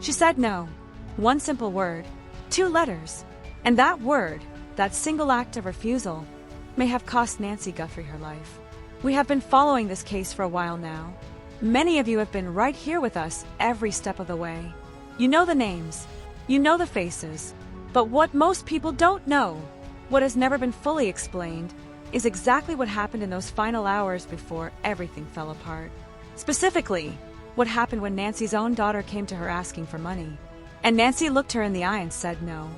She said no. One simple word, 2 letters. And that word, that single act of refusal, may have cost Nancy Guthrie her life. We have been following this case for a while now. Many of you have been right here with us every step of the way. You know the names, you know the faces, but what most people don't know, what has never been fully explained, is exactly what happened in those final hours before everything fell apart. Specifically, what happened when Nancy's own daughter came to her asking for money, and Nancy looked her in the eye and said no.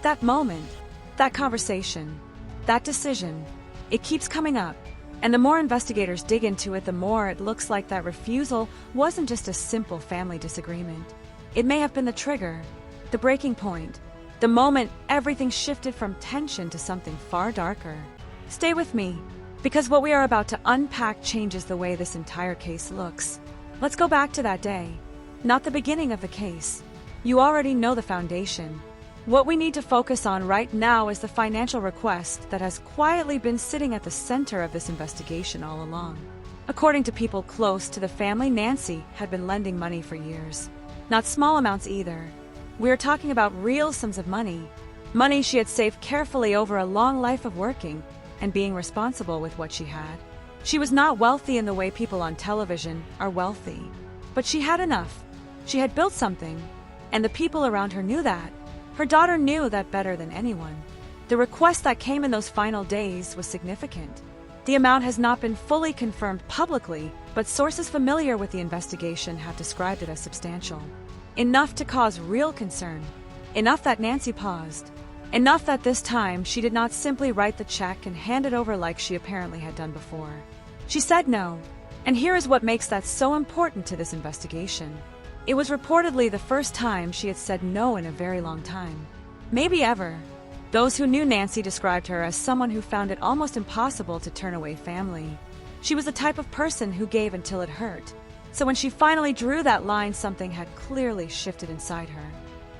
That moment, that conversation, that decision, it keeps coming up, and the more investigators dig into it, the more it looks like that refusal wasn't just a simple family disagreement. It may have been the trigger, the breaking point, the moment everything shifted from tension to something far darker. Stay with me, because what we are about to unpack changes the way this entire case looks. Let's go back to that day, not the beginning of the case. You already know the foundation. What we need to focus on right now is the financial request that has quietly been sitting at the center of this investigation all along. According to people close to the family, Nancy had been lending money for years. Not small amounts either. We are talking about real sums of money. Money she had saved carefully over a long life of working and being responsible with what she had. She was not wealthy in the way people on television are wealthy. But she had enough. She had built something, and the people around her knew that. Her daughter knew that better than anyone. The request that came in those final days was significant. The amount has not been fully confirmed publicly, but sources familiar with the investigation have described it as substantial. Enough to cause real concern. Enough that Nancy paused. Enough that this time she did not simply write the check and hand it over like she apparently had done before. She said no. And here is what makes that so important to this investigation. It was reportedly the first time she had said no in a very long time. Maybe ever. Those who knew Nancy described her as someone who found it almost impossible to turn away family. She was the type of person who gave until it hurt. So when she finally drew that line, something had clearly shifted inside her.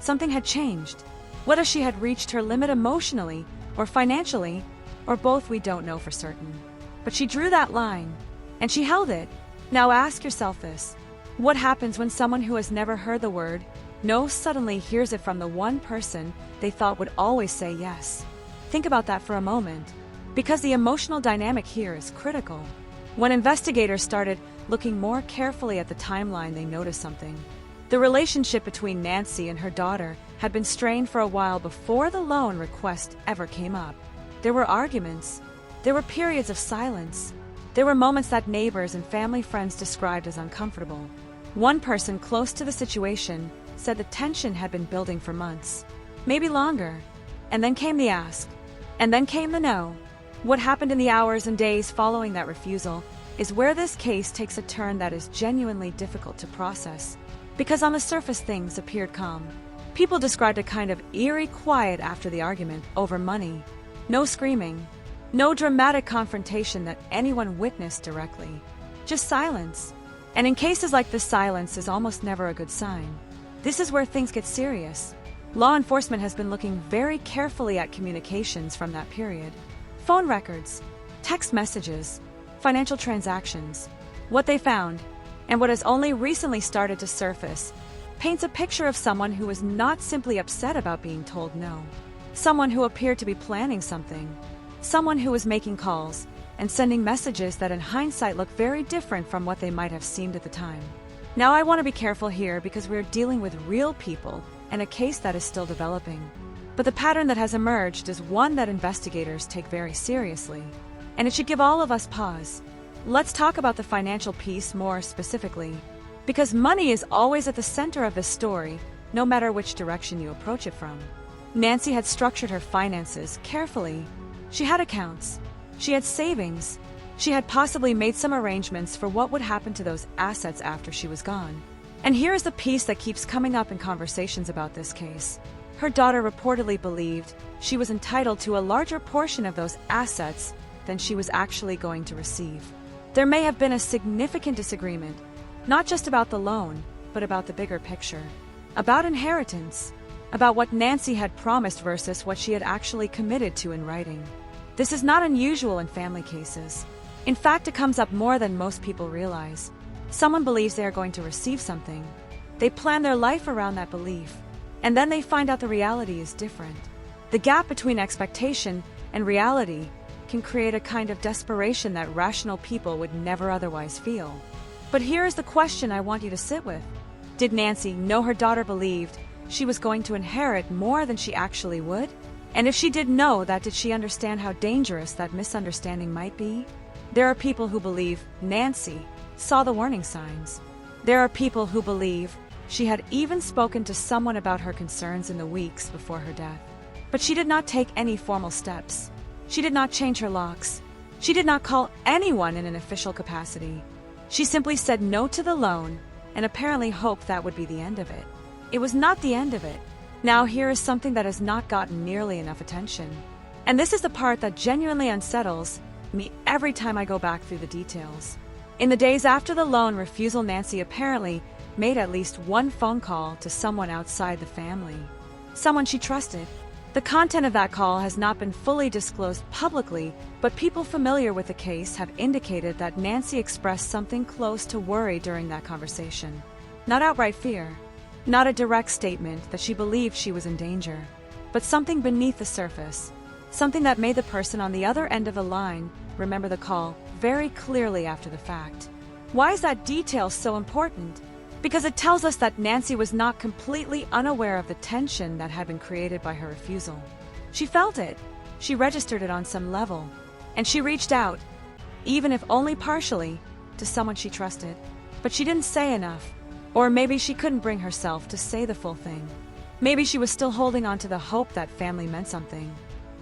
Something had changed. Whether she had reached her limit emotionally or financially, or both, we don't know for certain. But she drew that line, and she held it. Now ask yourself this. What happens when someone who has never heard the word no suddenly hears it from the one person they thought would always say yes? Think about that for a moment, because the emotional dynamic here is critical. When investigators started looking more carefully at the timeline, they noticed something. The relationship between Nancy and her daughter had been strained for a while before the loan request ever came up. There were arguments. There were periods of silence. There were moments that neighbors and family friends described as uncomfortable. One person close to the situation said the tension had been building for months, maybe longer. And then came the ask. And then came the no. What happened in the hours and days following that refusal is where this case takes a turn that is genuinely difficult to process. Because on the surface things appeared calm. People described a kind of eerie quiet after the argument over money. No screaming. No dramatic confrontation that anyone witnessed directly. Just silence. And in cases like this, silence is almost never a good sign. This is where things get serious. Law enforcement has been looking very carefully at communications from that period. Phone records, text messages, financial transactions. What they found, and what has only recently started to surface, paints a picture of someone who was not simply upset about being told no. Someone who appeared to be planning something. Someone who was making calls and sending messages that in hindsight look very different from what they might have seemed at the time. Now I want to be careful here because we're dealing with real people and a case that is still developing. But the pattern that has emerged is one that investigators take very seriously, and it should give all of us pause. Let's talk about the financial piece more specifically, because money is always at the center of this story, no matter which direction you approach it from. Nancy had structured her finances carefully. She had accounts. She had savings. She had possibly made some arrangements for what would happen to those assets after she was gone. And here is the piece that keeps coming up in conversations about this case. Her daughter reportedly believed she was entitled to a larger portion of those assets than she was actually going to receive. There may have been a significant disagreement, not just about the loan, but about the bigger picture. About inheritance. About what Nancy had promised versus what she had actually committed to in writing. This is not unusual in family cases. In fact, it comes up more than most people realize. Someone believes they are going to receive something, They plan their life around that belief, and then they find out the reality is different. The gap between expectation and reality can create a kind of desperation that rational people would never otherwise feel. But here is the question I want you to sit with. Did Nancy know her daughter believed she was going to inherit more than she actually would? And if she did know that, did she understand how dangerous that misunderstanding might be? There are people who believe Nancy saw the warning signs. There are people who believe she had even spoken to someone about her concerns in the weeks before her death. But she did not take any formal steps. She did not change her locks. She did not call anyone in an official capacity. She simply said no to the loan and apparently hoped that would be the end of it. It was not the end of it. Now here is something that has not gotten nearly enough attention. And this is the part that genuinely unsettles me every time I go back through the details. In the days after the loan refusal, Nancy apparently made at least one phone call to someone outside the family. Someone she trusted. The content of that call has not been fully disclosed publicly, but people familiar with the case have indicated that Nancy expressed something close to worry during that conversation. Not outright fear, not a direct statement that she believed she was in danger, but something beneath the surface, something that made the person on the other end of the line remember the call very clearly after the fact. Why is that detail so important? Because it tells us that Nancy was not completely unaware of the tension that had been created by her refusal. She felt it, she registered it on some level, and she reached out, even if only partially, to someone she trusted. But she didn't say enough, or maybe she couldn't bring herself to say the full thing. Maybe she was still holding on to the hope that family meant something,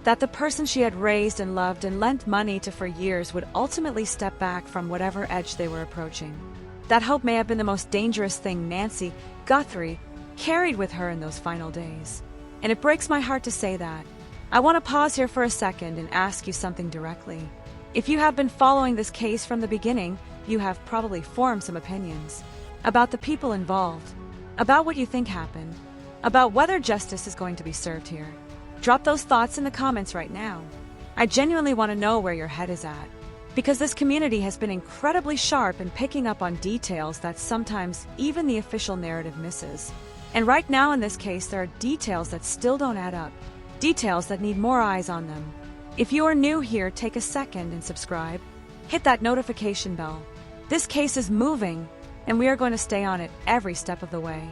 that the person she had raised and loved and lent money to for years would ultimately step back from whatever edge they were approaching. That hope may have been the most dangerous thing Nancy Guthrie carried with her in those final days. And it breaks my heart to say that. I want to pause here for a second and ask you something directly. If you have been following this case from the beginning, you have probably formed some opinions about the people involved, about what you think happened, about whether justice is going to be served here. Drop those thoughts in the comments right now. I genuinely want to know where your head is at, because this community has been incredibly sharp in picking up on details that sometimes even the official narrative misses. And right now in this case, there are details that still don't add up, details that need more eyes on them. If you are new here, take a second and subscribe. Hit that notification bell. This case is moving, and we are going to stay on it every step of the way.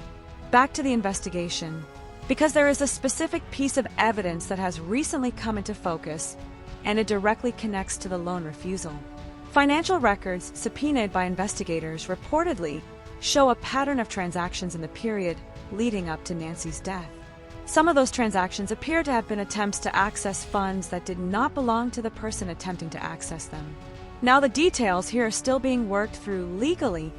Back to the investigation, because there is a specific piece of evidence that has recently come into focus, and it directly connects to the loan refusal. Financial records subpoenaed by investigators reportedly show a pattern of transactions in the period leading up to Nancy's death. Some of those transactions appear to have been attempts to access funds that did not belong to the person attempting to access them. Now the details here are still being worked through legally,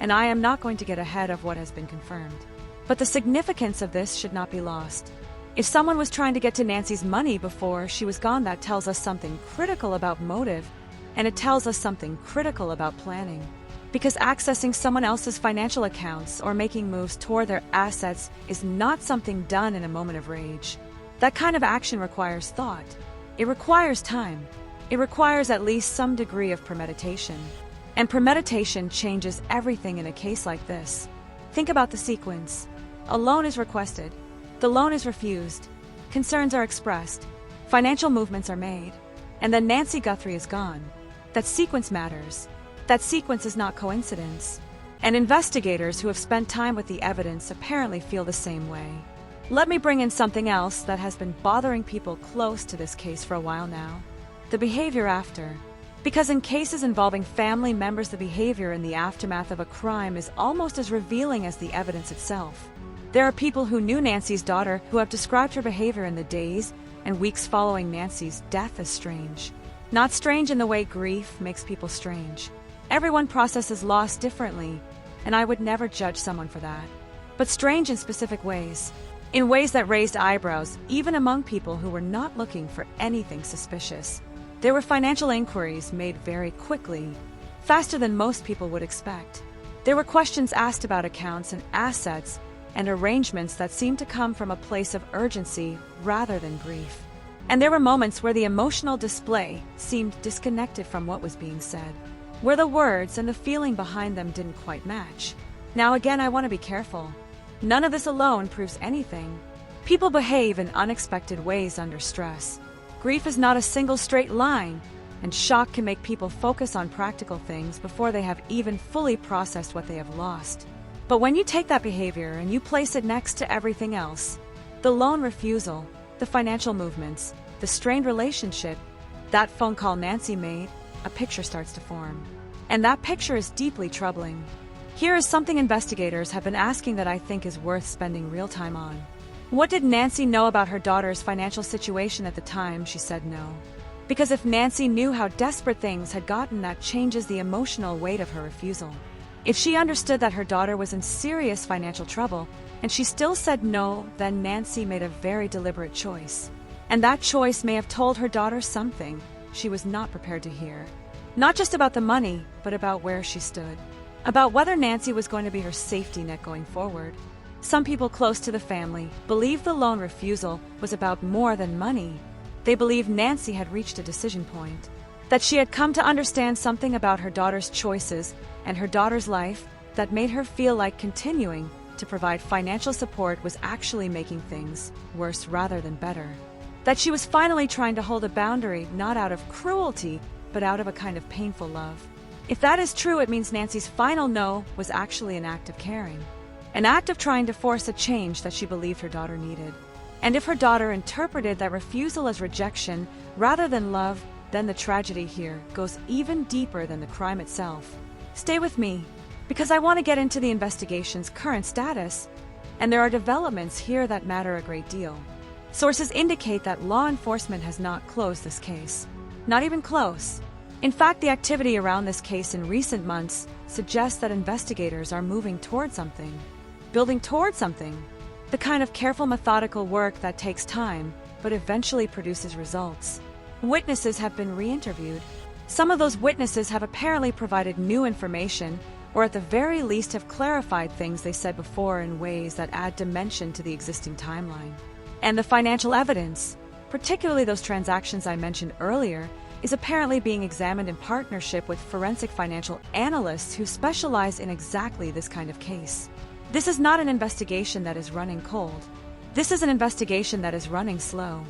and I am not going to get ahead of what has been confirmed. But the significance of this should not be lost. If someone was trying to get to Nancy's money before she was gone, that tells us something critical about motive, and it tells us something critical about planning. Because accessing someone else's financial accounts or making moves toward their assets is not something done in a moment of rage. That kind of action requires thought. It requires time. It requires at least some degree of premeditation. And premeditation changes everything in a case like this. Think about the sequence. A loan is requested. The loan is refused. Concerns are expressed. Financial movements are made. And then Nancy Guthrie is gone. That sequence matters. That sequence is not coincidence. And investigators who have spent time with the evidence apparently feel the same way. Let me bring in something else that has been bothering people close to this case for a while now. The behavior after. Because in cases involving family members, the behavior in the aftermath of a crime is almost as revealing as the evidence itself. There are people who knew Nancy's daughter who have described her behavior in the days and weeks following Nancy's death as strange. Not strange in the way grief makes people strange. Everyone processes loss differently, and I would never judge someone for that. But strange in specific ways. In ways that raised eyebrows, even among people who were not looking for anything suspicious. There were financial inquiries made very quickly, faster than most people would expect. There were questions asked about accounts and assets and arrangements that seemed to come from a place of urgency rather than grief. And there were moments where the emotional display seemed disconnected from what was being said, where the words and the feeling behind them didn't quite match. Now again, I want to be careful. None of this alone proves anything. People behave in unexpected ways under stress. Grief is not a single straight line, and shock can make people focus on practical things before they have even fully processed what they have lost. But when you take that behavior and you place it next to everything else, the loan refusal, the financial movements, the strained relationship, that phone call Nancy made, a picture starts to form. And that picture is deeply troubling. Here is something investigators have been asking that I think is worth spending real time on. What did Nancy know about her daughter's financial situation at the time she said no? Because if Nancy knew how desperate things had gotten, that changes the emotional weight of her refusal. If she understood that her daughter was in serious financial trouble and she still said no, then Nancy made a very deliberate choice. And that choice may have told her daughter something she was not prepared to hear. Not just about the money, but about where she stood. About whether Nancy was going to be her safety net going forward. Some people close to the family believe the loan refusal was about more than money. They believe Nancy had reached a decision point, that she had come to understand something about her daughter's choices and her daughter's life that made her feel like continuing to provide financial support was actually making things worse rather than better. That she was finally trying to hold a boundary not out of cruelty, but out of a kind of painful love. If that is true, it means Nancy's final no was actually an act of caring. An act of trying to force a change that she believed her daughter needed. And if her daughter interpreted that refusal as rejection rather than love, then the tragedy here goes even deeper than the crime itself. Stay with me, because I want to get into the investigation's current status, and there are developments here that matter a great deal. Sources indicate that law enforcement has not closed this case. Not even close. In fact, the activity around this case in recent months suggests that investigators are moving toward something. Building toward something. The kind of careful, methodical work that takes time, but eventually produces results. Witnesses have been re-interviewed. Some of those witnesses have apparently provided new information, or at the very least have clarified things they said before in ways that add dimension to the existing timeline. And the financial evidence, particularly those transactions I mentioned earlier, is apparently being examined in partnership with forensic financial analysts who specialize in exactly this kind of case. This is not an investigation that is running cold. This is an investigation that is running slow.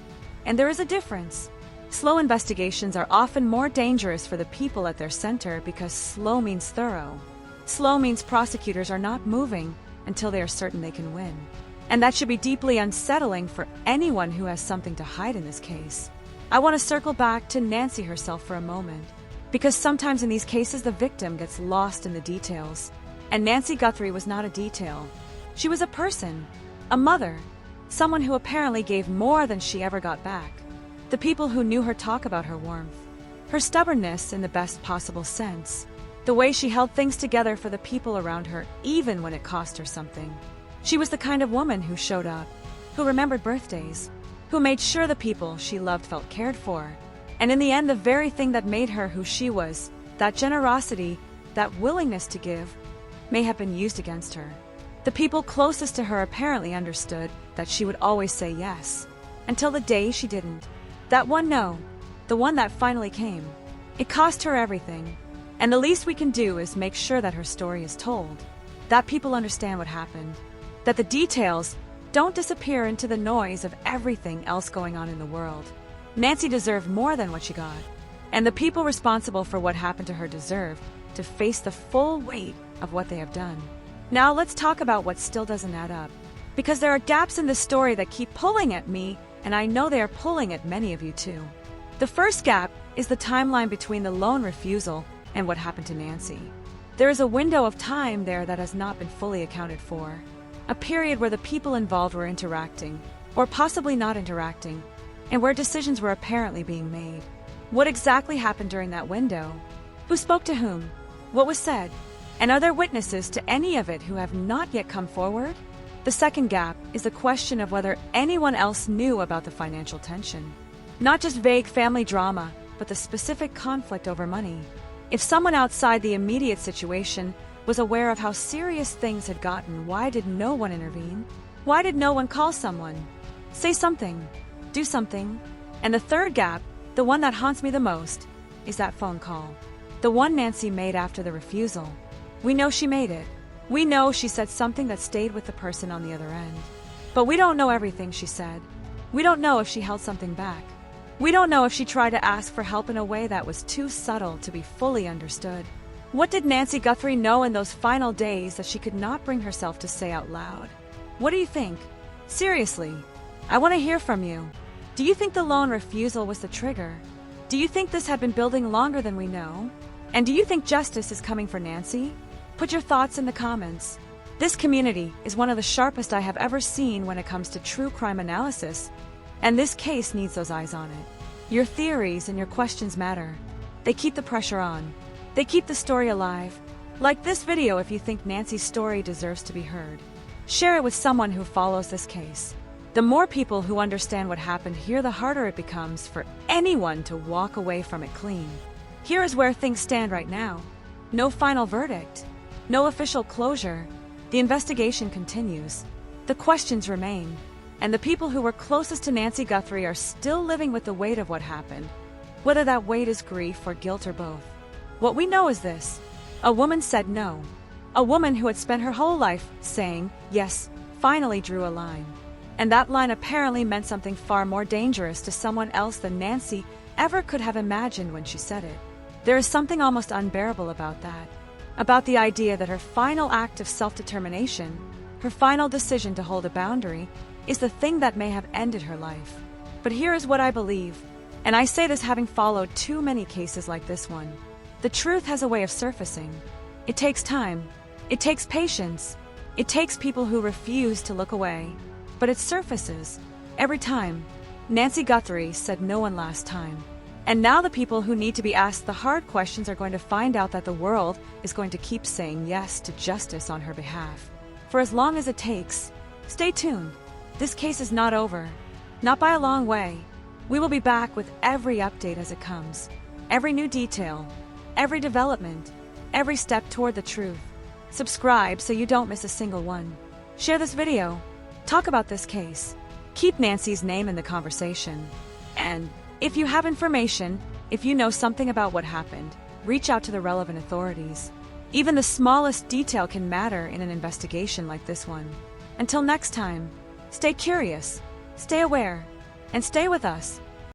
And there is a difference. Slow investigations are often more dangerous for the people at their center because slow means thorough. Slow means prosecutors are not moving until they are certain they can win. And that should be deeply unsettling for anyone who has something to hide in this case. I want to circle back to Nancy herself for a moment, because sometimes in these cases the victim gets lost in the details. And Nancy Guthrie was not a detail. She was a person, a mother, someone who apparently gave more than she ever got back. The people who knew her talk about her warmth, her stubbornness in the best possible sense, the way she held things together for the people around her even when it cost her something. She was the kind of woman who showed up, who remembered birthdays, who made sure the people she loved felt cared for. And in the end, the very thing that made her who she was, that generosity, that willingness to give, may have been used against her. The people closest to her apparently understood that she would always say yes, until the day she didn't. That one no, the one that finally came. It cost her everything, and the least we can do is make sure that her story is told, that people understand what happened, that the details don't disappear into the noise of everything else going on in the world. Nancy deserved more than what she got, and the people responsible for what happened to her deserve to face the full weight of what they have done. Now let's talk about what still doesn't add up, because there are gaps in the story that keep pulling at me, and I know they are pulling at many of you too. The first gap is the timeline between the loan refusal and what happened to Nancy. There is a window of time there that has not been fully accounted for, a period where the people involved were interacting, or possibly not interacting, and where decisions were apparently being made. What exactly happened during that window? Who spoke to whom? What was said? And are there witnesses to any of it who have not yet come forward? The second gap is the question of whether anyone else knew about the financial tension. Not just vague family drama, but the specific conflict over money. If someone outside the immediate situation was aware of how serious things had gotten, why did no one intervene? Why did no one call someone? Say something. Do something. And the third gap, the one that haunts me the most, is that phone call. The one Nancy made after the refusal. We know she made it. We know she said something that stayed with the person on the other end. But we don't know everything she said. We don't know if she held something back. We don't know if she tried to ask for help in a way that was too subtle to be fully understood. What did Nancy Guthrie know in those final days that she could not bring herself to say out loud? What do you think? Seriously, I want to hear from you. Do you think the lone refusal was the trigger? Do you think this had been building longer than we know? And do you think justice is coming for Nancy? Put your thoughts in the comments. This community is one of the sharpest I have ever seen when it comes to true crime analysis, and this case needs those eyes on it. Your theories and your questions matter. They keep the pressure on. They keep the story alive. Like this video if you think Nancy's story deserves to be heard. Share it with someone who follows this case. The more people who understand what happened here, the harder it becomes for anyone to walk away from it clean. Here is where things stand right now. No final verdict. No official closure. The investigation continues. The questions remain. And the people who were closest to Nancy Guthrie are still living with the weight of what happened, whether that weight is grief or guilt or both. What we know is this: a woman said no. A woman who had spent her whole life saying yes finally drew a line. And that line apparently meant something far more dangerous to someone else than Nancy ever could have imagined when she said it. There is something almost unbearable about that. About the idea that her final act of self-determination, her final decision to hold a boundary, is the thing that may have ended her life. But here is what I believe, and I say this having followed too many cases like this one. The truth has a way of surfacing. It takes time. It takes patience. It takes people who refuse to look away. But it surfaces. Every time. Nancy Guthrie said no one last time. And now the people who need to be asked the hard questions are going to find out that the world is going to keep saying yes to justice on her behalf. For as long as it takes, stay tuned. This case is not over. Not by a long way. We will be back with every update as it comes. Every new detail. Every development. Every step toward the truth. Subscribe so you don't miss a single one. Share this video. Talk about this case. Keep Nancy's name in the conversation. And if you have information, if you know something about what happened, reach out to the relevant authorities. Even the smallest detail can matter in an investigation like this one. Until next time, stay curious, stay aware, and stay with us.